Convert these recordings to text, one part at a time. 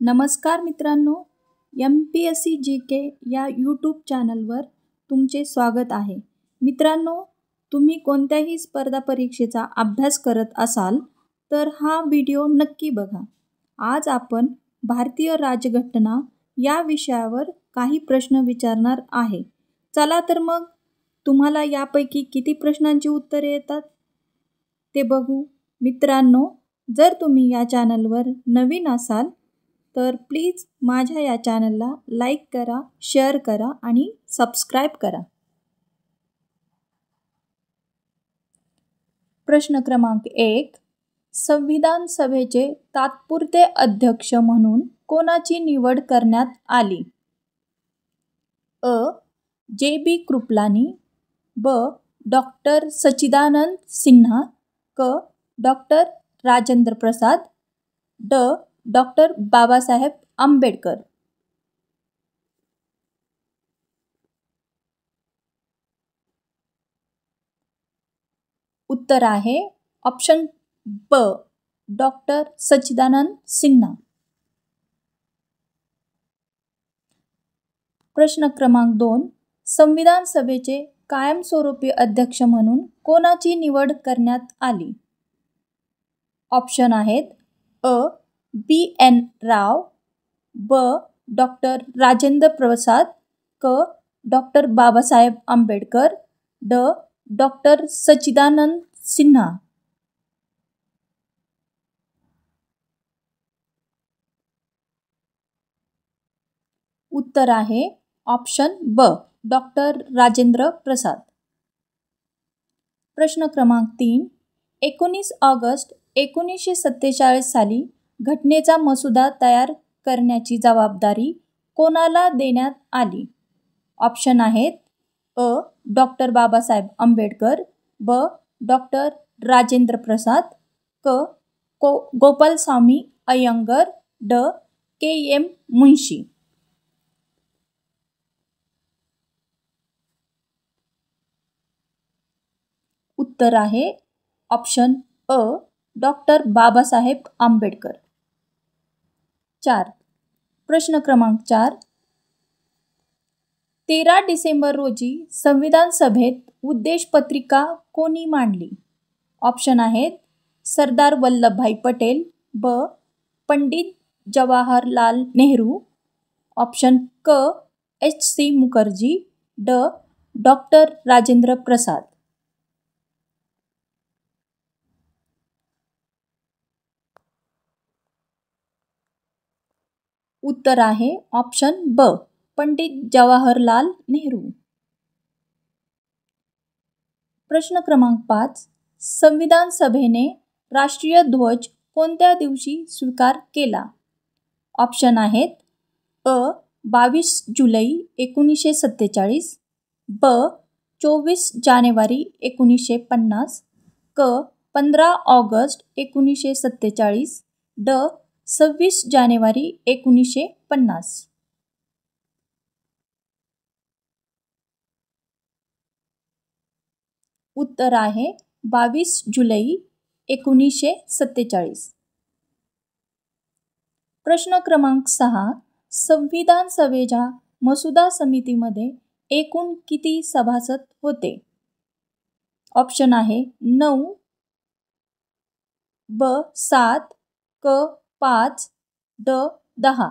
नमस्कार मित्रांनो, MPSC GK या यूट्यूब चॅनलवर तुमचे स्वागत आहे. मित्रांनो, तुम्ही कोणत्याही स्पर्धा परीक्षेचा अभ्यास करत असाल तर हा व्हिडिओ नक्की बघा. आज आपण भारतीय राज्यघटना या विषयावर काही प्रश्न विचारणार आहे. चला तर मग तुम्हाला यापैकी किती प्रश्नांची उत्तरे येतात ते बघू. मित्रांनो, जर तुम्ही या चॅनलवर नवीन असाल तर प्लीज माझ्या या चॅनलला लाईक करा, शेअर करा आणि सबस्क्राईब करा. प्रश्न क्रमांक 1. संविधान सभेचे तात्पुरते अध्यक्ष म्हणून कोणाची निवड करण्यात आली? अ. JB कृपलानी, ब. डॉक्टर सच्चिदानंद सिन्हा, क. डॉक्टर राजेंद्र प्रसाद, ड. डॉक्टर बाबासाहेब आंबेडकर. उत्तर आहे ऑप्शन ब. डॉक्टर सच्चिदानंद सिन्हा. प्रश्न क्रमांक 2. संविधान सभेचे कायमस्वरूपी अध्यक्ष म्हणून कोणाची निवड करण्यात आली? ऑप्शन आहेत अ. BN राव, ब. डॉक्टर राजेंद्र प्रसाद, क. डॉक्टर बाबासाहेब आंबेडकर, ड. डॉक्टर सच्चिदानंद सिन्हा. उत्तर आहे ऑप्शन ब. डॉक्टर राजेंद्र प्रसाद. प्रश्न क्रमांक 3. 19 ऑगस्ट 1947 साली घटनेचा मसुदा तयार करण्याची जबाबदारी कोणाला देण्यात आली? ऑप्शन आहेत अ. डॉक्टर बाबासाहेब आंबेडकर, ब. डॉक्टर राजेंद्र प्रसाद, क. गोपालस्वामी अय्यंगर, ड. KM मुन्शी. उत्तर आहे ऑप्शन अ. डॉक्टर बाबासाहेब आंबेडकर. 4. प्रश्न क्रमांक 4. 13 डिसेंबर रोजी संविधान सभेत उद्देशपत्रिका कोणी मांडली? ऑप्शन आहेत सरदार वल्लभभाई पटेल, ब. पंडित जवाहरलाल नेहरू, ऑप्शन क. HC मुखर्जी, ड. डॉक्टर राजेंद्र प्रसाद. उत्तर आहे ऑप्शन ब. पंडित जवाहरलाल नेहरू. प्रश्न क्रमांक 5. संविधान सभेने राष्ट्रीय ध्वज कोणत्या दिवशी स्वीकार केला? ऑप्शन आहेत अ. 22 जुलै 1947, ब. 24 जानेवारी 1950, क. 15 ऑगस्ट 1947, ड. 26 जानेवारी 1950. उत्तर आहे 22 जुलै 1947. प्रश्न क्रमांक 6. संविधान सभेच्या मसुदा समितीमध्ये एकूण किती सभासद होते? ऑप्शन आहे 9, ब. 7, क. 5, ड. 10.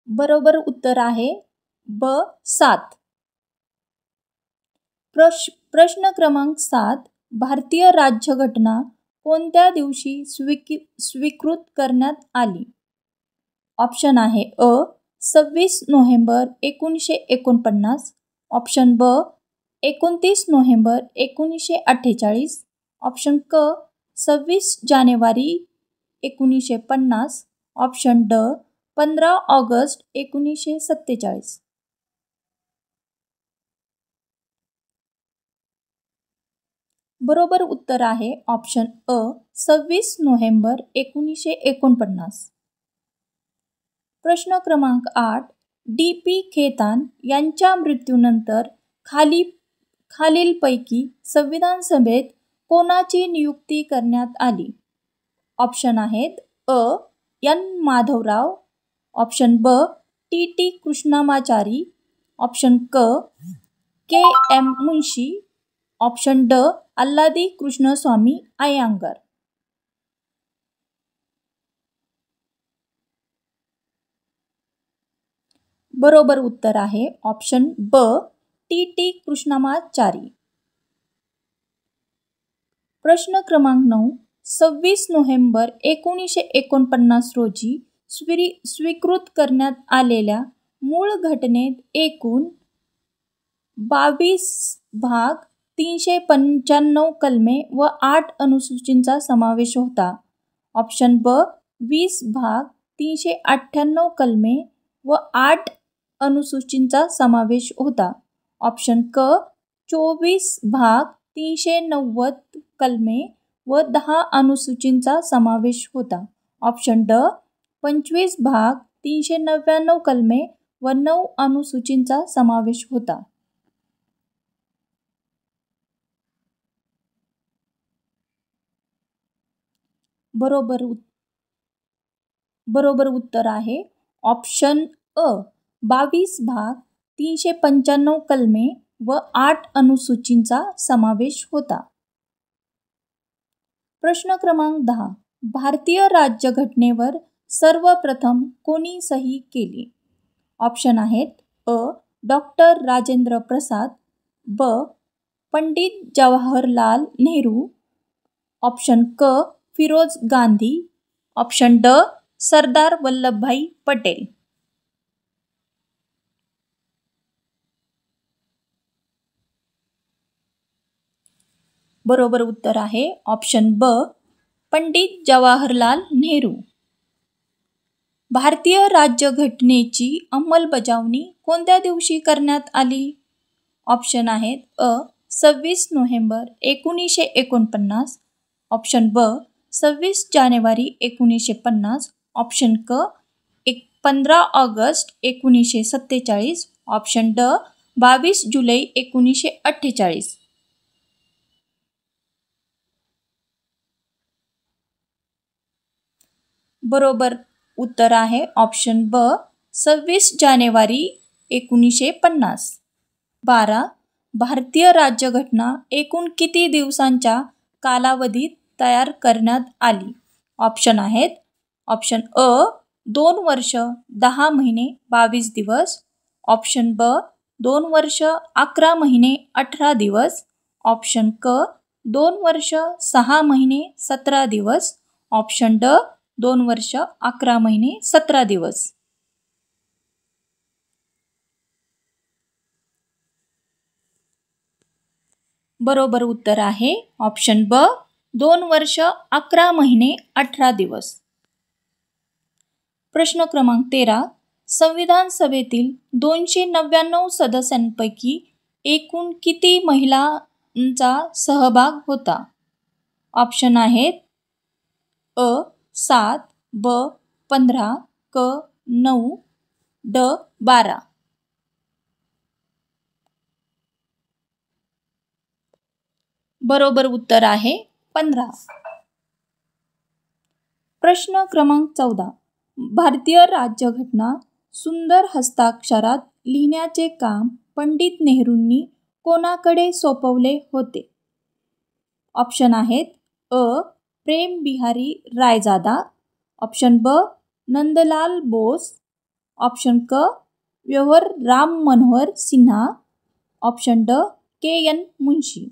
बरोबर उत्तर आहे ब. 7. प्रश्न क्रमांक 7. भारतीय राज्यघटना कोणत्या दिवशी स्वीकृत करण्यात आली? ऑप्शन आहे अ. 26 नोव्हेंबर 1949, ऑप्शन ब. 29 नोव्हेंबर 1948, ऑप्शन क. 26 जानेवारी 1950, ऑप्शन ड. 15 ऑगस्ट 1947. बरोबर उत्तर आहे ऑप्शन अ. 26 नोव्हेंबर 1949. प्रश्न क्रमांक 8. DP खेतान यांच्या मृत्यूनंतर खालीलपैकी संविधान सभेत कोणाची नियुक्ती करण्यात आली? ऑप्शन आहेत अ. एन. माधवराव, ऑप्शन ब. टी. कृष्णमाचारी, ऑप्शन क. के. मुंशी, ऑप्शन ड. अल्लादी कृष्णस्वामी अय्यंगार. बरोबर उत्तर आहे ऑप्शन ब. टी. कृष्णमाचारी. प्रश्न क्रमांक 9. 26 नोव्हेंबर 1949 रोजी स्वीकृत करण्यात आलेल्या मूळ घटनेत एकूण 22 भाग 395 कलमे व 8 अनुसूचींचा समावेश होता. ऑप्शन ब. 20 भाग 398 कलमे व 8 अनुसूचींचा समावेश होता. ऑप्शन क. 24 भाग 390 कलमे व 10 अनुसूचींचा समावेश होता. ऑप्शन ड. 25 भाग 399 कलमे व 9 अनुसूचींचा समावेश होता. बरोबर उत्तर आहे ऑप्शन अ. 22 भाग 395 कलमे व 8 अनुसूचींचा समावेश होता. प्रश्न क्रमांक 10. भारतीय राज्यघटनेवर सर्वप्रथम कोणी सही केली? ऑप्शन आहेत अ. डॉक्टर राजेंद्र प्रसाद, ब. पंडित जवाहरलाल नेहरू, ऑप्शन क. फिरोज गांधी, ऑप्शन ड. सरदार वल्लभभाई पटेल. बरोबर उत्तर आहे ऑप्शन ब. पंडित जवाहरलाल नेहरू. भारतीय राज्यघटनेची अंमलबजावणी कोणत्या दिवशी करण्यात आली? ऑप्शन आहेत अ. 26 नोव्हेंबर 1949, ऑप्शन ब. 26 जानेवारी 1950, ऑप्शन क. 15 ऑगस्ट 1947, ऑप्शन ड. 22 जुलै 1948. बरोबर उत्तर आहे ऑप्शन ब. 26 जानेवारी 1950. 12. भारतीय राज्यघटना एकूण किती दिवसांच्या कालावधीत तयार करण्यात आली? ऑप्शन आहेत ऑप्शन अ. 2 वर्ष 10 महिने 22 दिवस, ऑप्शन ब. 2 वर्ष 11 महिने 18 दिवस, ऑप्शन क. 2 वर्ष 6 महिने 17 दिवस, ऑप्शन ड. 2 वर्ष 11 महिने 17 दिवस. बरोबर उत्तर आहे ऑप्शन ब. 2 वर्ष 11 महिने 18 दिवस. प्रश्न क्रमांक 13. संविधान सभेतील 299 सदस्यांपैकी एकूण किती महिलांचा सहभाग होता? ऑप्शन आहेत अ. 7, ब. 15, क. 9, ड. 12. बरोबर उत्तर आहे 15. प्रश्न क्रमांक 14. भारतीय राज्यघटना सुंदर हस्ताक्षरात लिहिण्याचे काम पंडित नेहरूंनी कोणाकडे सोपवले होते? ऑप्शन आहेत अ. प्रेम बिहारी रायजादा, ऑप्शन ब. नंदलाल बोस, ऑप्शन क. व्यावर राम मनोहर सिन्हा, ऑप्शन ड. के. मुंशी.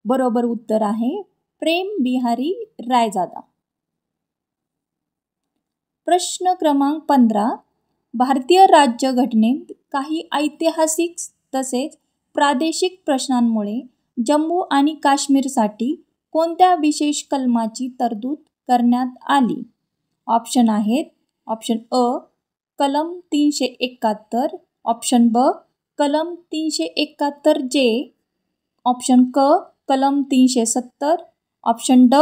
बरोबर उत्तर आहे प्रेम बिहारी रायजादा. प्रश्न क्रमांक 15. भारतीय राज्यघटनेत काही ऐतिहासिक तसेच प्रादेशिक प्रश्नांमुळे जम्मू आणि काश्मीरसाठी कोणत्या विशेष कलमाची तरतूद करण्यात आली? ऑप्शन आहेत ऑप्शन अ. कलम 371, ऑप्शन ब. कलम 371 जे, ऑप्शन क. कलम 370, ऑप्शन ड.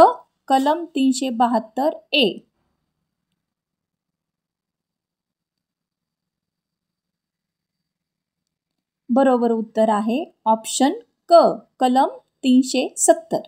कलम 372 ए. बरोबर उत्तर आहे ऑप्शन क कलम 370.